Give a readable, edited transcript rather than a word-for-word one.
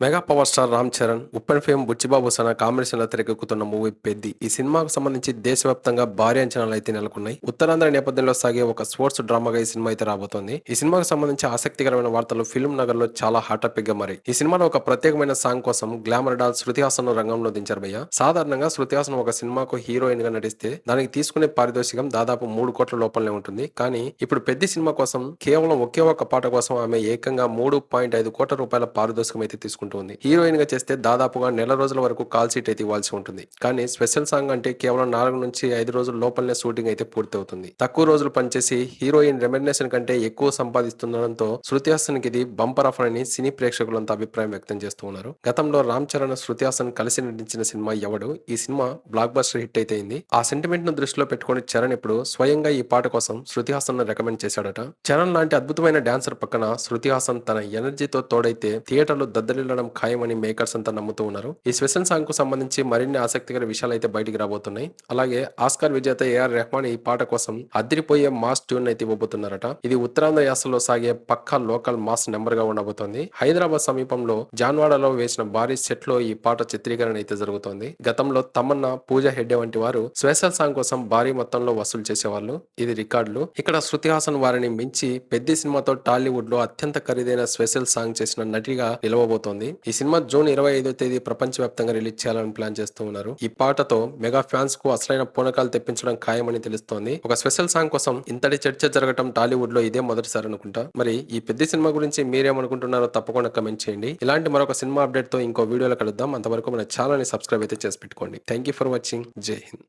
Mega power star Ram Charan, Uppena fame Buchibabu Sana కాంబినేషన్‌లో తెరకెక్కుతున్న movie 'Peddi'. ఈ సినిమాకు సంబంధించి దేశవ్యాప్తంగా భారీ అంచనాలైతే నెలకొన్నాయి. ఉత్తరాంధ్ర నేపథ్యంలో సాగే ఒక స్పోర్ట్స్ డ్రామాగా ఈ సినిమా అయితే రాబోతోంది. ఈ సినిమాకు సంబంధించి ఆసక్తికరమైన వార్తలు ఫిల్మ్ నగర్‌లో చాలా హాట్ టాపిక్‌గా మారాయి. ఈ సినిమాలో ఒక ప్రత్యేకమైన సాంగ్ కోసం గ్లామర్ డాల్ శృతి హాసన్‌ను రంగంలో దించారు భయ్య. సాధారణంగా శృతి హాసన్ ఒక సినిమాకు హీరోయిన్‌గా నటిస్తే దానికి తీసుకునే పారితోషికం దాదాపు 3,00,00,000 లోపలనే ఉంటుంది. కానీ ఇప్పుడు 'పెద్ది' సినిమా కోసం కేవలం ఒకే ఒక్క పాట కోసం ఆమె ఏకంగా ₹3.5 కోట్ల పారితోషికం అయితే తీసుకుంటుంది. హీరోయిన్ గా చేస్తే దాదాపుగా నెల రోజుల వరకు కాల్ షీట్ అయితే ఇవ్వాల్సి ఉంటుంది. కానీ స్పెషల్ సాంగ్ అంటే కేవలం 4 నుంచి 5 రోజుల లోపలనే షూటింగ్ అయితే పూర్తి అవుతుంది. తక్కువ రోజులు పనిచేసి హీరోయిన్ రెమ్యునరేషన్ కంటే ఎక్కువ సంపాదిస్తుండడంతో శృతి హాసన్ కి ఇది బంపర్ ఆఫర్ అని సినీ ప్రేక్షకులంతా అభిప్రాయం వ్యక్తం చేస్తూ ఉన్నారు. గతంలో రామ్ చరణ్, శృతి హాసన్ కలిసి నటించిన సినిమా ఎవడు. ఈ సినిమా బ్లాక్ బస్టర్ హిట్ అయితే అయింది. ఆ సెంటిమెంట్ ను దృష్టిలో పెట్టుకుని చరణ్ ఇప్పుడు స్వయంగా ఈ పాట కోసం శృతి హాసన్ ను రికమెండ్ చేశాడట. చరణ్ లాంటి అద్భుతమైన డాన్సర్ పక్కన శృతి హాసన్ తన ఎనర్జీతో తోడైతే థియేటర్లు దద్దరిల్లడం ఖాయమని మేకర్స్ అంతా నమ్ముతూ ఉన్నారు. ఈ స్పెషల్ సాంగ్ కు సంబంధించి మరిన్ని ఆసక్తికర విషయాలు అయితే బయటికి రాబోతున్నాయి. అలాగే ఆస్కార్ విజేత ఏఆర్ రెహమాన్ ఈ పాట కోసం అదిరిపోయే మాస్ ట్యూన్ అయితే ఇవ్వబోతున్నారట. ఇది ఉత్తరాంధ్ర యాసలో సాగే పక్కా లోకల్ మాస్ నెంబర్ గా ఉండబోతోంది. హైదరాబాద్ సమీపంలో జాన్వాడలో వేసిన భారీ సెట్ లో ఈ పాట చిత్రీకరణ అయితే జరుగుతోంది. గతంలో తమన్నా, పూజా హెగ్డే వంటి వారు స్పెషల్ సాంగ్ కోసం భారీ మొత్తంలో వసూలు చేసేవాళ్ళు. ఇది రికార్డులు. ఇక్కడ శృతి హాసన్ వారిని మించి పెద్ద సినిమాతో టాలీవుడ్ లో అత్యంత ఖరీదైన స్పెషల్ సాంగ్ చేసిన నటిగా నిలవబోతోంది. ఈ సినిమా జూన్ 25వ తేదీ ప్రపంచవ్యాప్తంగా రిలీజ్ చేయాలని ప్లాన్ చేస్తూ ఉన్నారు. ఈ పాటతో మెగా ఫ్యాన్స్ కు అసలైన పూనకాలు తెప్పించడం ఖాయమని తెలుస్తోంది. ఒక స్పెషల్ సాంగ్ కోసం ఇంతటి చర్చ జరగటం టాలీవుడ్ లో ఇదే మొదటిసారి అనుకుంటా. మరి ఈ పెద్ద సినిమా గురించి మీరేమనుకుంటున్నారో తప్పకుండా కమెంట్ చేయండి. ఇలాంటి మరొక సినిమా అప్డేట్ తో ఇంకో వీడియోలో కలుద్దాం. అంతవరకు మన ఛానల్ ని సబ్స్క్రైబ్ అయితే చేసి పెట్టుకోండి. Thank you for watching. జై హింద్.